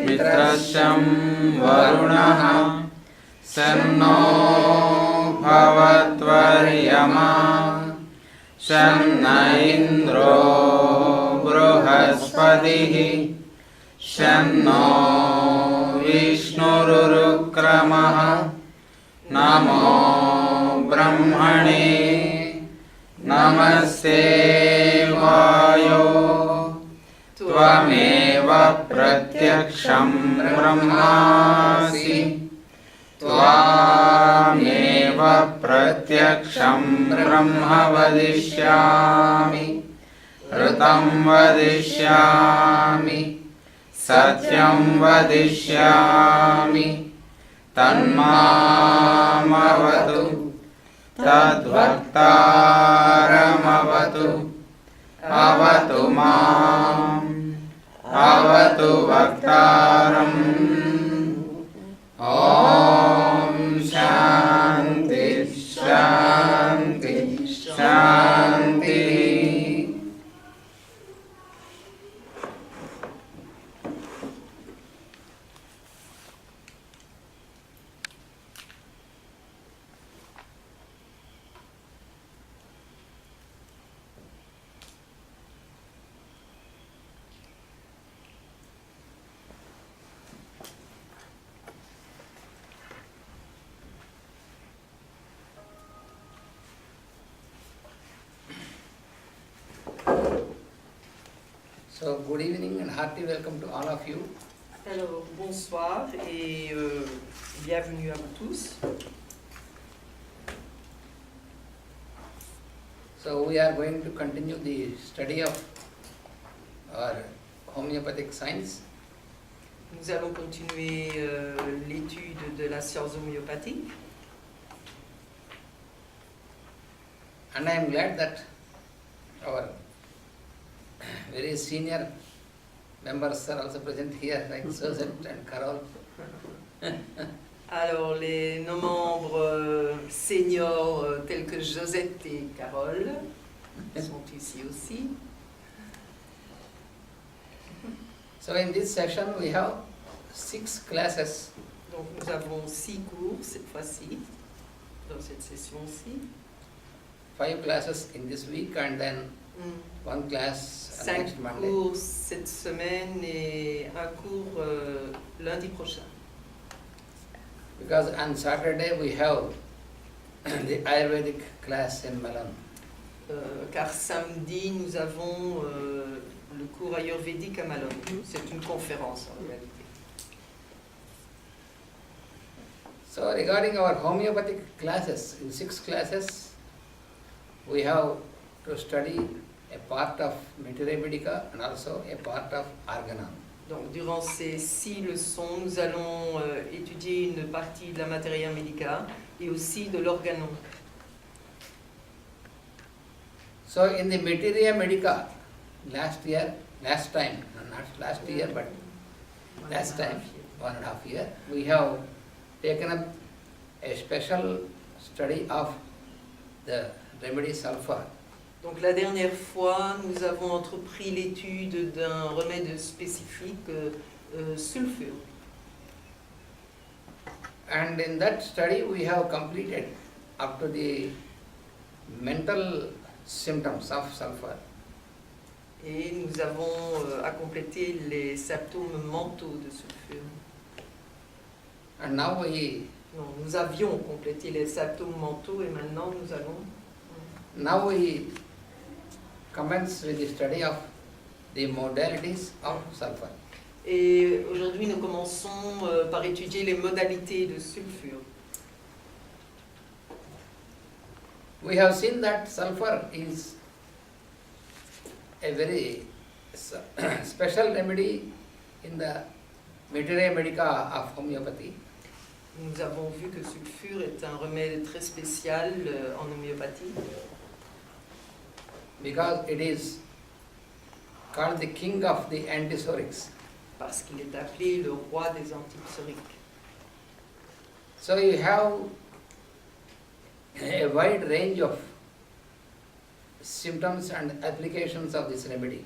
मित्रशं वरुणः शन्नो भवत्वर्यमा शन्न इन्द्रो बृहस्पतिः शन्नो विष्णुरुक्रमः नमो ब्रह्मणे नमस्ते वायो त्वमेव प्रत्यक्षं ब्रह्मासि त्वामेव प्रत्यक्षं ब्रह्म वदिष्यामि ऋतं वदिष्यामि सत्यं वदिष्यामि तन्मामवतु तद्वक्तारमवतु अवतु माम् अवतु वक्तारम् ॐ शान्ति शान्ति शान्तिः. So, good evening and hearty welcome to all of you. Alors, bonsoir et bienvenue à vous tous. So, we are going to continue the study of our homeopathic science. Nous allons continuer l'étude de la science homéopathique. And I am glad that our very senior members are also present here, like Suzette and Carol. Alors, nos membres seniors tels que Josette et Carole sont ici aussi. So, in this session we have 6 classes. Donc, nous avons 6 cours cette fois-ci, dans cette session-ci. 5 classes in this week and then 1 class 5 next Monday. cours cette semaine et un cours lundi prochain. Because on Saturday we have the Ayurvedic class in Milan. Car samedi, nous avons le cours ayurvédique à Malone. C'est une conférence en réalité. So regarding our homeopathic classes, in 6 classes, we have to study a part of Materia Medica and also a part of Organon. Donc durant ces 6 leçons, nous allons étudier une partie de la Materia Medica et aussi de l'organon. So in the Materia Medica, last time, one and a half year, we have taken up a special study of the remedy sulfur. Donc la dernière fois, nous avons entrepris l'étude d'un remède spécifique, sulfure. And in that study we have completed up to the mental symptoms of sulfur. Et nous avons à compléter les symptômes mentaux de sulfure. And now Non, nous avions complété les symptômes mentaux et maintenant nous allons... Now we commence with the study of the modalities of sulfur. Et aujourd'hui, nous commençons par étudier les modalités de sulfure. We have seen that sulfur is a very special remedy in the Materia Medica of homeopathy. Nous avons vu que sulfure est un remède très spécial en homéopathie. Because it is called the king of the antipsorics. Parce qu'il est appelé le roi des antipsoriques. So you have a wide range of symptoms and applications of this remedy.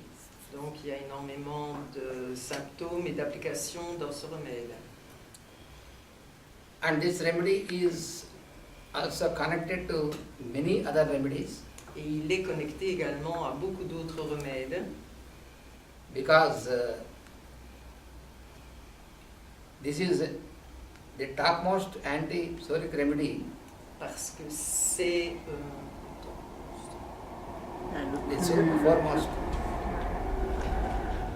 Donc il y a énormément de symptômes et d'applications dans ce remède. And this remedy is also connected to many other remedies Et il est connecté également à beaucoup d'autres remèdes because this is the topmost anti-psoriatic remedy, parce que c'est the foremost.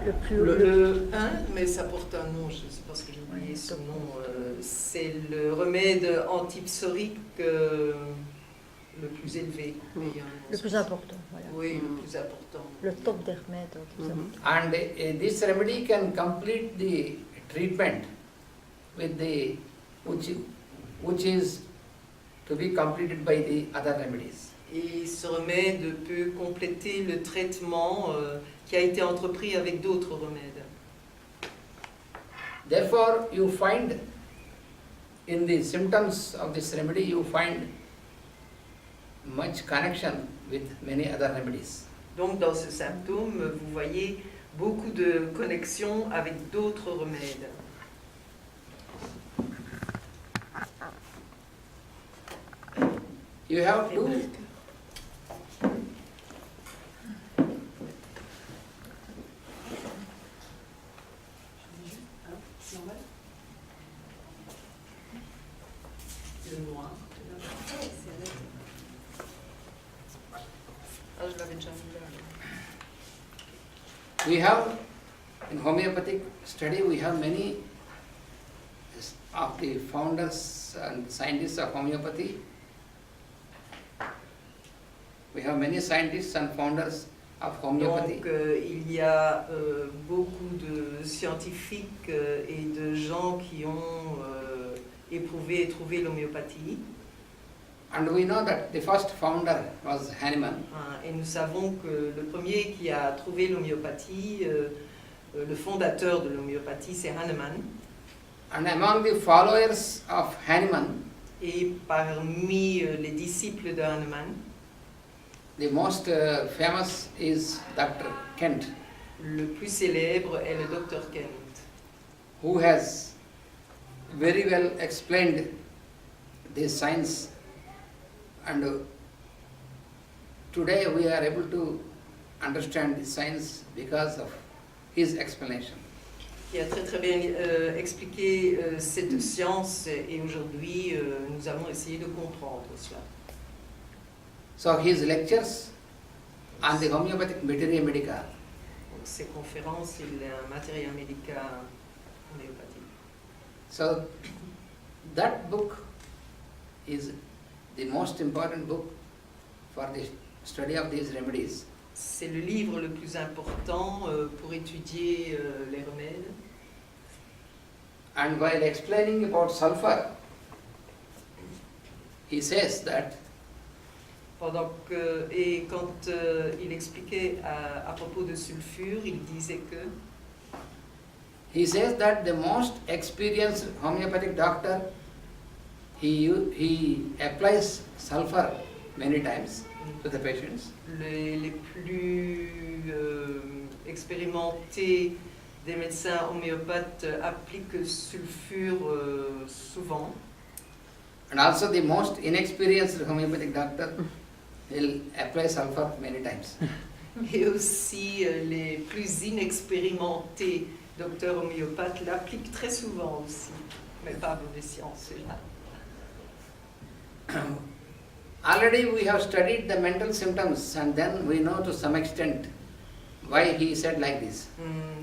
Le plus le 1, mais ça porte un nom, je sais pas ce que j'ai oublié son nom. C'est le remède antipsorique le plus élevé. Mais il y a un nom le plus spécial. important. Voilà. Oui, le plus important. Le top des remèdes. Le plus important. And this remedy can complete the treatment with the which is to be completed by the other remedies. Et ce remède peut compléter le traitement qui a été entrepris avec d'autres remèdes. Therefore, you find in the symptoms of this remedy, you find much connection with many other remedies. Donc dans ce symptôme, vous voyez beaucoup de connexions avec d'autres remèdes. You have to Le noir. Ah, je l'avais déjà mis là. we have in homeopathic study we have many of the founders and scientists of homeopathy. We have many scientists and founders of homeopathy. Donc il y a beaucoup de scientifiques et de gens qui ont éprouvé et trouvé l'homéopathie. And we know that the first founder was Hahnemann. Et nous savons que le premier qui a trouvé l'homéopathie, le fondateur de l'homéopathie, c'est Hahnemann. And among the followers of Hahnemann, Et parmi les disciples de Hahnemann, the most famous is Dr. Kent, le plus célèbre est le docteur Kent, who has very well explained this science, and today we are able to understand this science because of his explanation. qui a très très bien expliqué cette science et aujourd'hui nous avons essayé de comprendre cela. So his lectures on the homeopathic materia medica Donc, ces conférences, il y a un matériel médical homéopathique. So that book is the most important book for the study of these remedies. C'est le livre le plus important pour étudier les remèdes. And while explaining about sulfur, he says that Et quand il expliquait à propos de sulfure, il disait que he says that the most experienced homeopathic doctor he applies sulfur many times to the patients. les plus expérimentés des médecins homéopathes appliquent sulfure souvent. And also the most inexperienced homeopathic doctor will apply sulfur many times. Et aussi les plus inexpérimentés docteurs homéopathes l'appliquent très souvent aussi, mais pas dans les sciences, ceux-là. Already we have studied the mental symptoms and then we know to some extent why he said like this.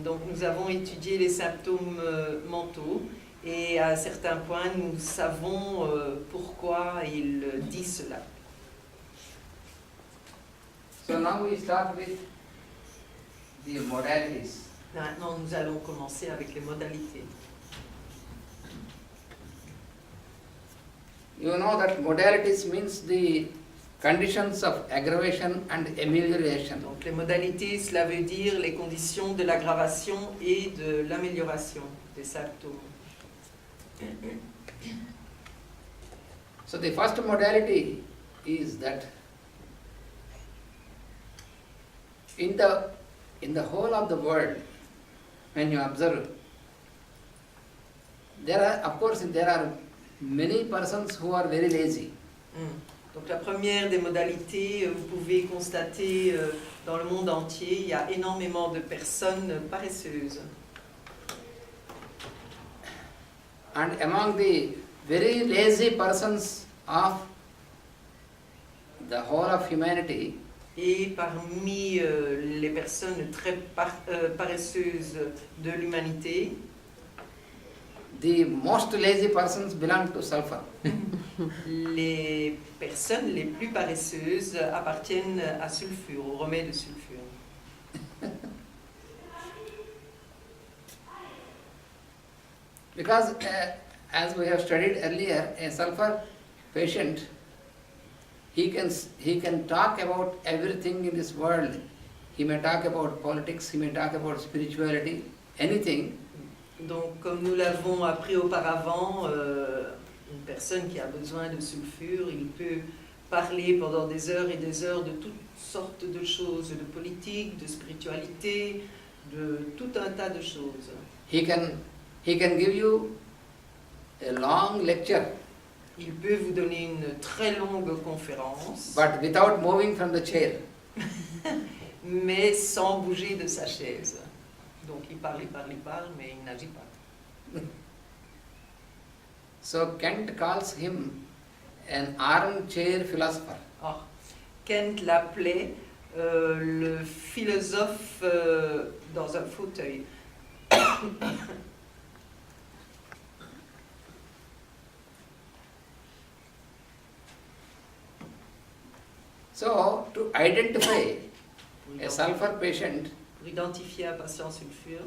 Donc nous avons étudié les symptômes mentaux et à certains points nous savons pourquoi il dit cela. So now we start with the modalities. Maintenant nous allons commencer avec les modalités. You know that modalities means the conditions of aggravation and amelioration. Donc les modalités, cela veut dire les conditions de l'aggravation et de l'amélioration des symptômes. So the first modality is that in the in the whole of the world, when you observe, there are, of course, there are many persons who are very lazy. Donc la première des modalités, vous pouvez constater dans le monde entier, il y a énormément de personnes paresseuses. And among the very lazy persons of the whole of humanity, Et parmi les personnes très paresseuses de l'humanité, the most lazy persons belong to sulfur. les personnes les plus paresseuses appartiennent à sulfure, au remède de sulfure. Because as we have studied earlier, a sulfur patient, he can talk about everything in this world. He may talk about politics, he may talk about spirituality, anything. Donc, comme nous l'avons appris auparavant, une personne qui a besoin de sulfure, il peut parler pendant des heures et des heures de toutes sortes de choses, de politique, de spiritualité, de tout un tas de choses. He can give you a long lecture, Il peut vous donner une très longue conférence, but without moving from the chair. mais sans bouger de sa chaise. Donc il parle, mais il n'agit pas. So Kant calls him an armchair philosopher. Or, Kent l'appelait le philosophe dans un fauteuil. So to identify a sulfur patient, Pour identifier un patient sulfure,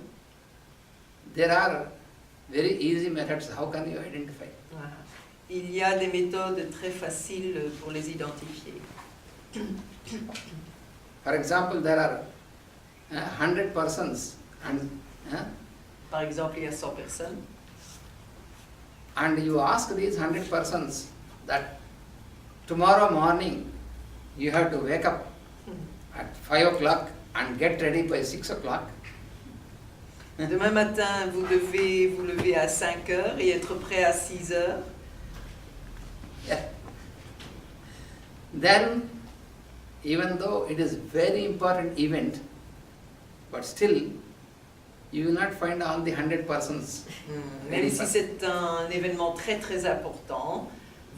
there are very easy methods. How can you identify? voilà. Il y a des méthodes très faciles pour les identifier. For example, there are 100 persons Par exemple, il y a 100 personnes. and you ask these 100 persons that tomorrow morning you have to wake up at 5 o'clock and get ready by 6 o'clock. Demain matin, vous devez vous lever à 5 heures et être prêt à 6 heures. Yeah. Then, even though it is very important event, but still you will not find all the 100 persons. Même si c'est un événement très très important,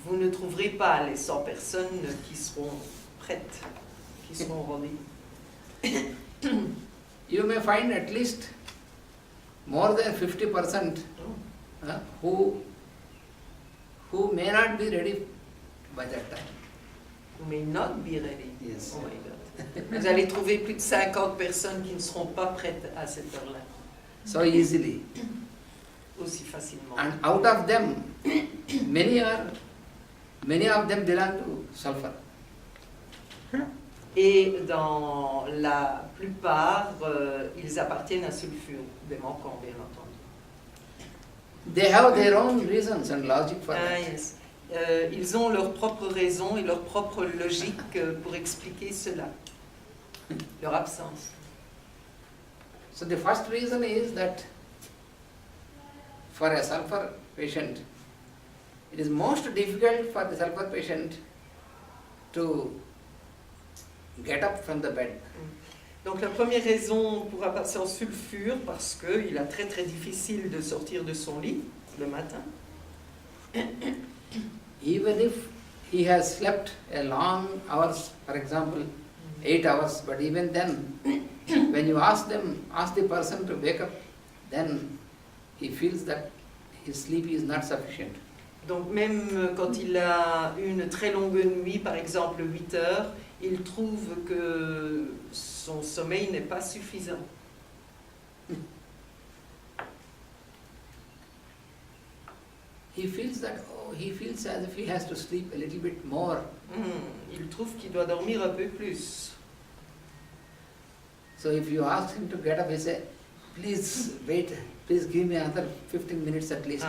vous ne trouverez pas les 100 personnes qui seront prêtes, qui seront au rendez-vous. You may find at least more than 50% who may not be ready by that time. Who may not be ready. Yes. Oh my God. Vous allez trouver plus de 50 personnes qui ne seront pas prêtes à cette heure-là, So easily. aussi facilement. And out of them, many of them belong to sulfur. Et dans la plupart, ils appartiennent à sulfure, des manquants bien entendu. They have their own reasons and logic for Ah, that. yes. Ils ont leurs propres raisons et leur propre logique pour expliquer cela, leur absence. So the first reason is that for a sulfur patient, it is most difficult for the sulfur patient to get up from the bed. Donc la première raison pour un patient sulfure, parce qu'il est très très difficile de sortir de son lit le matin. Even if he has slept a long hours, for example, 8 hours, but even then, when you ask the person to wake up, then he feels that his sleep is not sufficient. Donc même quand il a une très longue nuit, par exemple 8 heures, il trouve que son sommeil n'est pas suffisant. He feels as if he has to sleep a little bit more. Il trouve qu'il doit dormir un peu plus. So if you ask him to get up, he say, please wait, please give me another 15 minutes at least.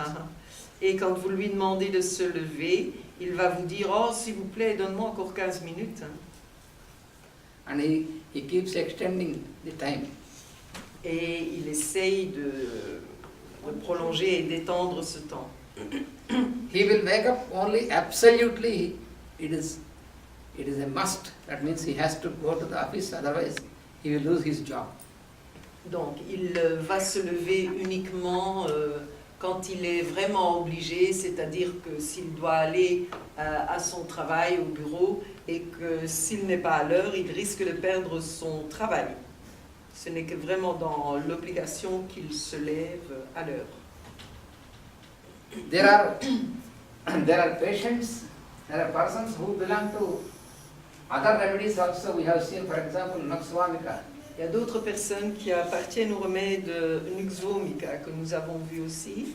Et quand vous lui demandez de se lever, il va vous dire « Oh, s'il vous plaît, donne-moi encore 15 minutes. » and he keeps extending the time. Et il essaye de prolonger et d'étendre ce temps. He will wake up only absolutely, it is a must. That means he has to go to the office, otherwise he will lose his job. Donc il va se lever uniquement quand il est vraiment obligé, c'est-à-dire que s'il doit aller à son travail au bureau et que s'il n'est pas à l'heure, il risque de perdre son travail. Ce n'est que vraiment dans l'obligation qu'il se lève à l'heure. There are patients, there are persons who belong to other remedies also. We have seen, for example, Naksvamika. Il y a d'autres personnes qui appartiennent au remède Nux vomica que nous avons vu aussi.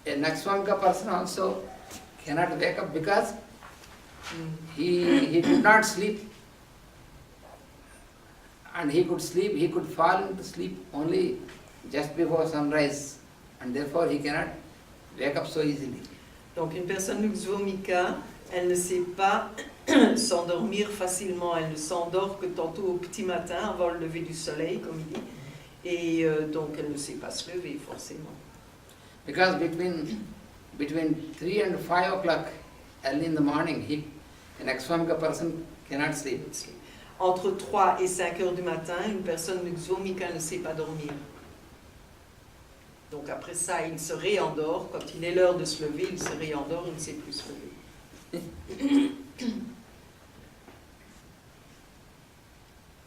A Naksvamika person also cannot wake up because he did not sleep. And he could fall into sleep only just before sunrise, and therefore he cannot wake up so easily. Donc une personne Nux vomica, elle ne sait pas s'endormir facilement, elle ne s'endort que tantôt au petit matin avant le lever du soleil, comme il dit, et donc elle ne sait pas se lever forcément. Because between 3 and 5 o'clock early in the morning, an Naksvamika person cannot sleep. Entre 3 et 5 heures du matin, une personne Nux vomica ne sait pas dormir. Donc après ça, il se réendort. Quand il est l'heure de se lever, il se réendort, il ne sait plus se lever.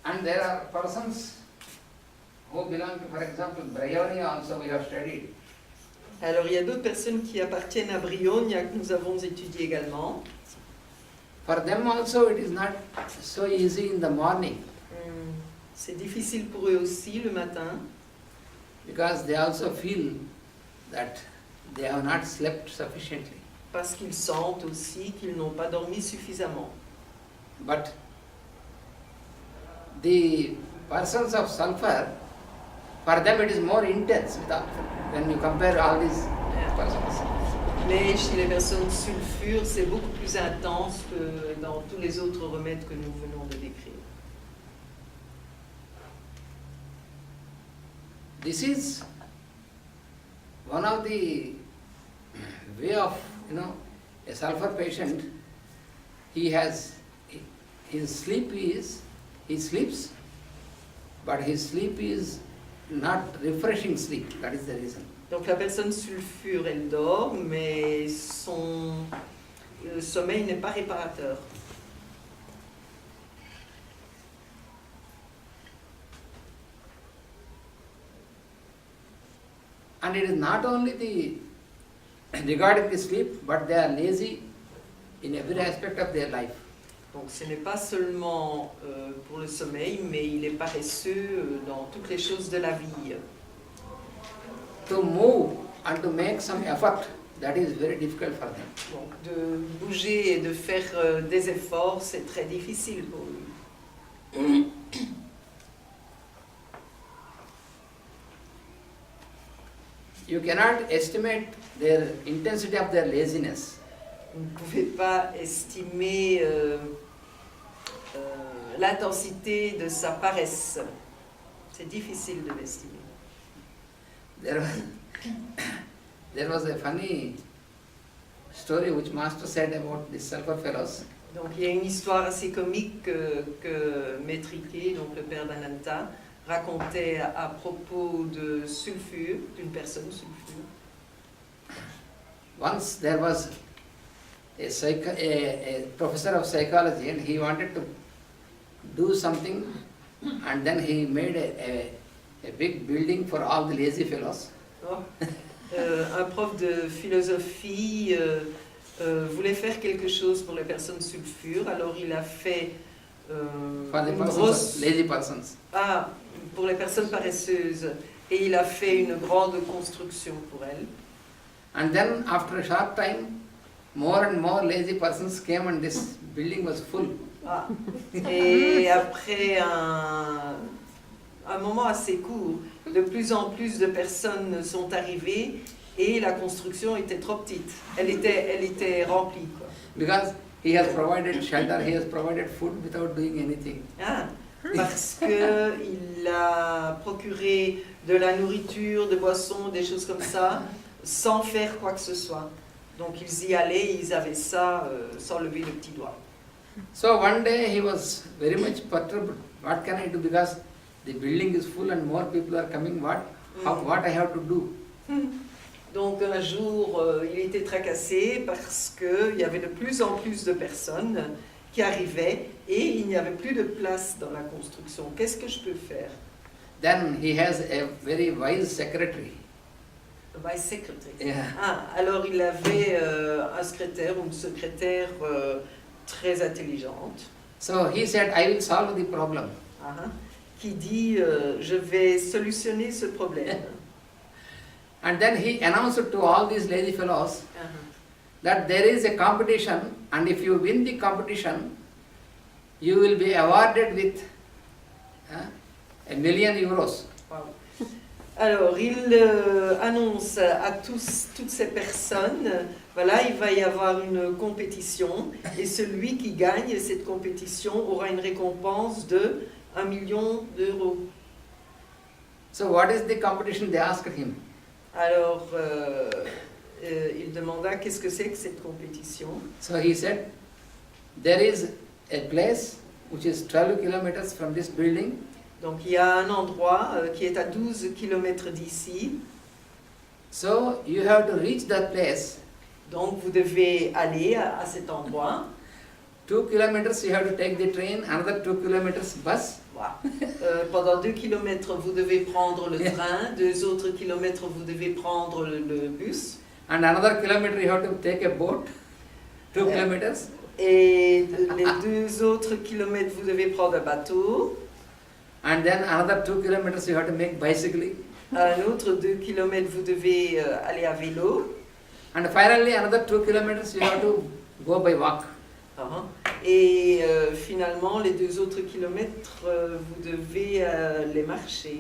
And there are persons who belong to, for example, Bryonia also we have studied. Alors il y a d'autres personnes qui appartiennent à Brionia que nous avons étudié également. For them also it is not so easy in the morning C'est difficile pour eux aussi le matin because they also feel that they have not slept sufficiently. parce qu'ils sentent aussi qu'ils n'ont pas dormi suffisamment. But the persons of sulfur, for them it is more intense when you compare all these persons. Mais chez les personnes sulfures, c'est beaucoup plus intense que dans tous les autres remèdes que nous venons de décrire. This is one of the way of, a sulfur patient, his sleep is, he sleeps, but his sleep is not refreshing sleep, that is the reason. Donc la personne sulfure, elle dort, mais son sommeil n'est pas réparateur. And it is not only regarding the sleep, but they are lazy in every aspect of their life. Donc ce n'est pas seulement pour le sommeil, mais il est paresseux dans toutes les choses de la vie. To move and to make some effort, that is very difficult for them. Donc de bouger et de faire des efforts, c'est très difficile pour lui. You cannot estimate their intensity of their laziness. Vous ne pouvez pas estimer l'intensité de sa paresse. C'est difficile de l'estimer. There was a funny story which Master said about these sulfur fellows. Donc il y a une histoire assez comique que Maître Ike, donc le père d'Ananta, racontait à propos de sulfure, d'une personne sulfure. Once there was a professor of psychology and he wanted to do something, and then he made a big building for all the lazy fellows. Oh. Un prof de philosophie voulait faire quelque chose pour les personnes sulfures, alors il a fait une grosse... lazy persons. Ah, pour les personnes paresseuses, et il a fait une grande construction pour elles. And then after a short time, more and more lazy persons came and this building was full. Ah. Et après un moment assez court, de plus en plus de personnes sont arrivées et la construction était trop petite. Elle était remplie, quoi. Because he has provided shelter, he has provided food without doing anything. Ah, parce qu'il a procuré de la nourriture, de boissons, des choses comme ça, sans faire quoi que ce soit. Donc ils y allaient, ils avaient ça sans lever le petit doigt. So one day he was very much perturbed. What can I do? Because the building is full and more people are coming. What I have to do? Donc un jour, il était tracassé parce qu'il y avait de plus en plus de personnes qui arrivaient et il n'y avait plus de place dans la construction. Qu'est-ce que je peux faire? Then he has a very wise secretary. Vice secretary. Yeah. Ah, alors il avait un secrétaire ou une secrétaire très intelligente. So he said, I will solve the problem. Qui dit je vais solutionner ce problème. And then he announced to all these lazy fellows that there is a competition, and if you win the competition, you will be awarded with €1 million. Wow. Alors il annonce à toutes ces personnes, voilà, il va y avoir une compétition et celui qui gagne cette compétition aura une récompense de €1 million. So what is the competition? They asked him. Alors il demanda qu'est-ce que c'est que cette compétition. So he said, there is a place which is 12 kilometers from this building. Donc il y a un endroit qui est à 12 km d'ici. So you have to reach that place. Donc vous devez aller à cet endroit. 2 kilometers you have to take the train, another 2 kilometers bus. Voilà. Pendant 2 kilomètres, vous devez prendre le train, 2 autres kilomètres, vous devez prendre le bus. And another kilometer you have to take a boat, 2 kilometers. Et les 2 autres kilomètres, vous devez prendre un bateau. And then another 2 kilometers you have to make bicycle. Un autre 2 kilomètres, vous devez aller à vélo. And finally another 2 kilometers you have to go by walk. Et finalement, les 2 autres kilomètres, vous devez les marcher.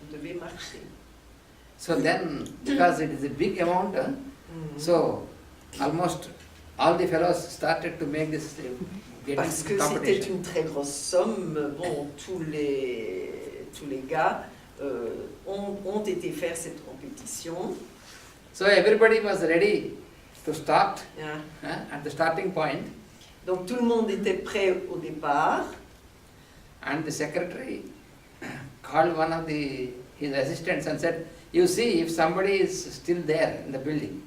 Vous devez marcher. So then, because it is a big amount, so almost all the fellows started to make this Parce que c'était une très grosse somme, bon, tous les gars ont été faire cette compétition. So everybody was ready to start Yeah. at the starting point. Donc tout le monde était prêt au départ. And the secretary called one of his assistants and said, you see, if somebody is still there in the building.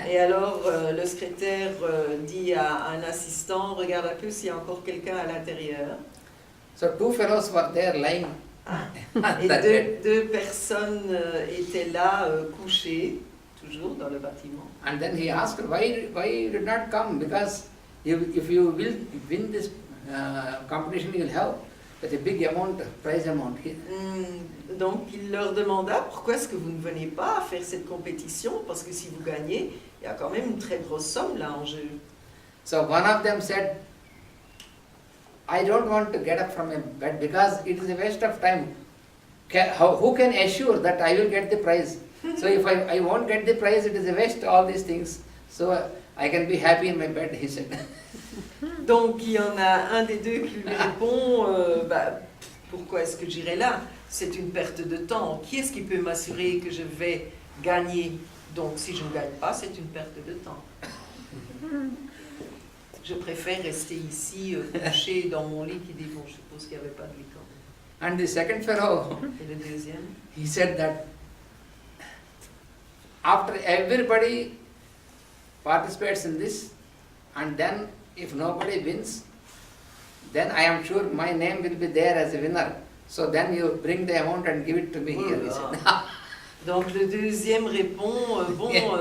Et alors le secrétaire dit à un assistant, regarde un peu s'il y a encore quelqu'un à l'intérieur. So 2 fellows were there lying. Et deux personnes étaient là couchées, toujours dans le bâtiment. And then he asked, why you did not come? Because if you will win this competition, you will have such a big amount, prize amount here. Donc il leur demanda pourquoi est-ce que vous ne venez pas faire cette compétition, parce que si vous gagnez, il y a quand même une très grosse somme là en jeu. So one of them said, I don't want to get up from a bed because it is a waste of time. Who can assure that I will get the prize? So if I won't get the prize, it is a waste all these things. So I can be happy in my bed, he said. Donc il y en a un des deux qui lui répond, pourquoi est-ce que j'irai là? C'est une perte de temps. Qui est-ce qui peut m'assurer que je vais gagner? Donc si je ne gagne pas, c'est une perte de temps. Je préfère rester ici, couché dans mon lit, qui dit, bon, je suppose qu'il n'y avait pas de lit quand même. And the second fellow, Et le deuxième? he said that after everybody participates in this, and then if nobody wins, then I am sure my name will be there as a winner. So then you bring the amount and give it to me here, he said. Donc le deuxième répond,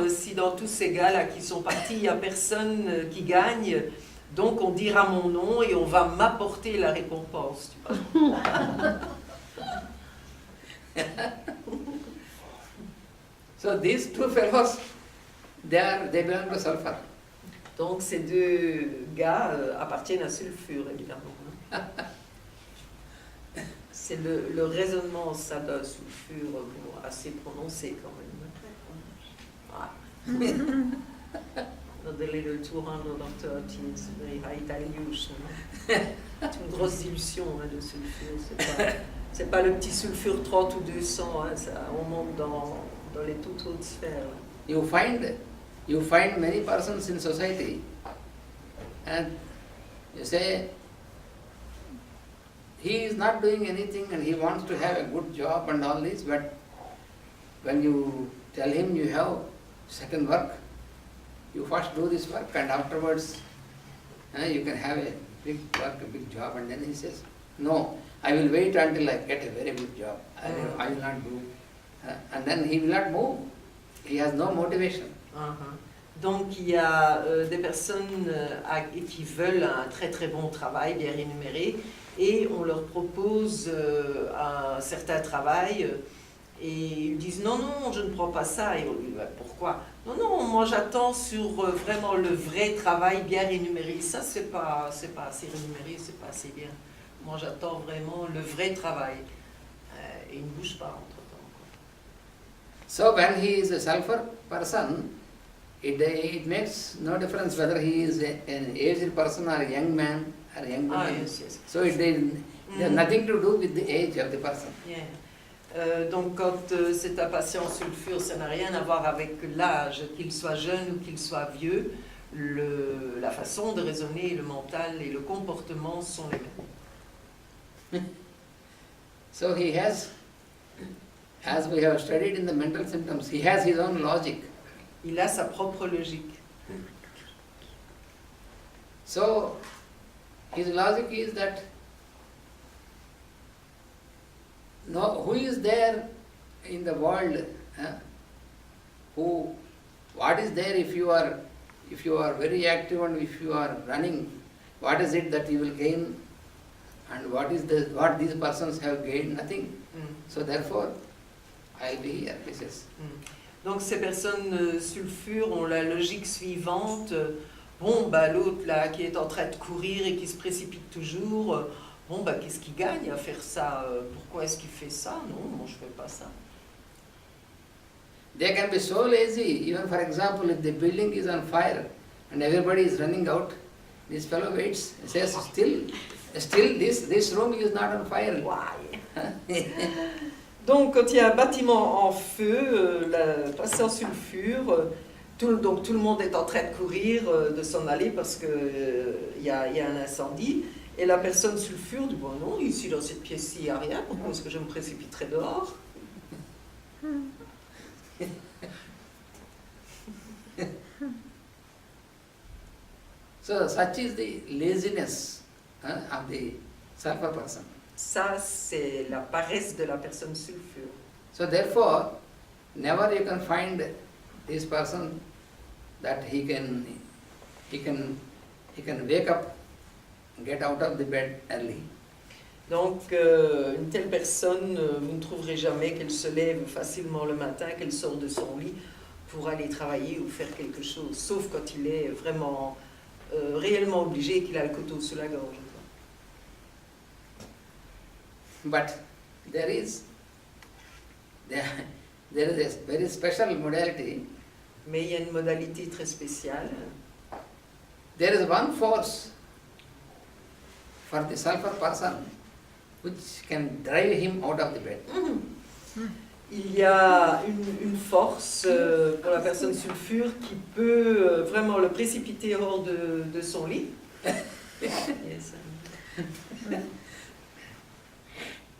si dans tous ces gars-là qui sont partis, il n'y a personne qui gagne, donc on dira mon nom et on va m'apporter la récompense. Tu vois. So these 2 fellows, they belong to sulfur. Donc ces 2 gars appartiennent à sulfure, évidemment. C'est le raisonnement, ça, d'un sulfure assez prononcé quand même. Ah. the little 230 is very high illusion. C'est une grosse illusion hein, de sulfure. C'est pas le petit sulfure 30 ou 200, hein, ça, on monte dans les toutes hautes sphères. You find many persons in society and you say, he is not doing anything and he wants to have a good job and all this, but when you tell him you have certain work, you first do this work and afterwards you can have a big work, a big job, and then he says, no, I will wait until I get a very good job. I will not do. And then he will not move. He has no motivation. Donc il y a des personnes qui veulent un très très bon travail, bien rémunéré, et on leur propose un certain travail et ils disent non, non, je ne prends pas ça. Et on dit pourquoi? Non, non, moi j'attends sur vraiment le vrai travail bien rémunéré. Ça, c'est pas assez rémunéré, c'est pas assez bien. Moi j'attends vraiment le vrai travail. Et il ne bouge pas entre-temps. So when he is a sulfur person, it makes no difference whether he is an aged person or a young man or a young woman. Yes. So it has nothing to do with the age of the person. Yeah. Donc quand c'est un patient sulfure, ça n'a rien à voir avec l'âge, qu'il soit jeune ou qu'il soit vieux, la façon de raisonner, le mental et le comportement sont les mêmes. So he has, as we have studied in the mental symptoms, he has his own logic. Il a sa propre logique. So his logic is that who is there in the world, what is there if you are very active and if you are running, what is it that you will gain, and what these persons have gained? Nothing. So therefore, I will be here. This is. Donc ces personnes sulfures ont la logique suivante. Bon, bah, l'autre là qui est en train de courir et qui se précipite toujours, bon, bah, qu'est-ce qu'il gagne à faire ça? Pourquoi est-ce qu'il fait ça? Non, moi je fais pas ça. They can be so lazy, even for example, if the building is on fire and everybody is running out, this fellow waits and says, still this room is not on fire. Why? Donc, quand il y a un bâtiment en feu, la patient sulfure, donc tout le monde est en train de courir, de s'en aller parce qu'il y a un incendie. Et la personne sulfure dit, bon non, ici dans cette pièce-ci, il n'y a rien, pourquoi est-ce que je me précipiterai dehors? So, such is the laziness of the sulfur person. Ça, c'est la paresse de la personne sulfure. So therefore, never you can find this person that he can wake up and get out of the bed early. Donc, une telle personne, vous ne trouverez jamais qu'elle se lève facilement le matin, qu'elle sort de son lit pour aller travailler ou faire quelque chose, sauf quand il est vraiment réellement obligé et qu'il a le couteau sous la gorge. But there is a very special modality. Mais il y a une modalité très spéciale. There is one force for the sulfur person which can drive him out of the bed. Il y a une force pour la personne sulfure qui peut vraiment le précipiter hors de son lit. Yes.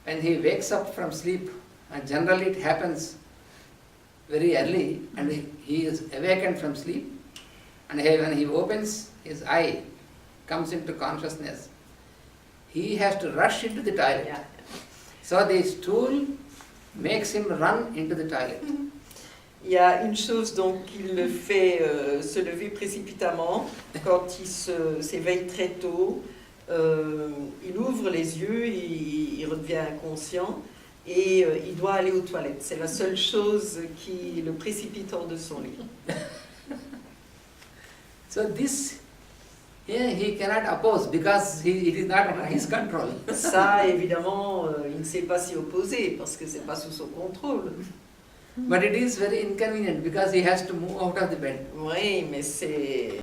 When he wakes up from sleep, and generally it happens very early, and he is awakened from sleep, and when he opens his eye, comes into consciousness, he has to rush into the toilet. Yeah. So the stool makes him run into the toilet. Il y a une chose donc qui le fait se lever précipitamment quand il s'éveille très tôt. Il ouvre les yeux, il redevient inconscient et il doit aller aux toilettes. C'est la seule chose qui le précipite hors de son lit. So this, he cannot oppose because it is not under his control. Ça, évidemment, il ne sait pas s'y opposer parce que c'est pas sous son contrôle. But it is very inconvenient because he has to move out of the bed. Oui, mais c'est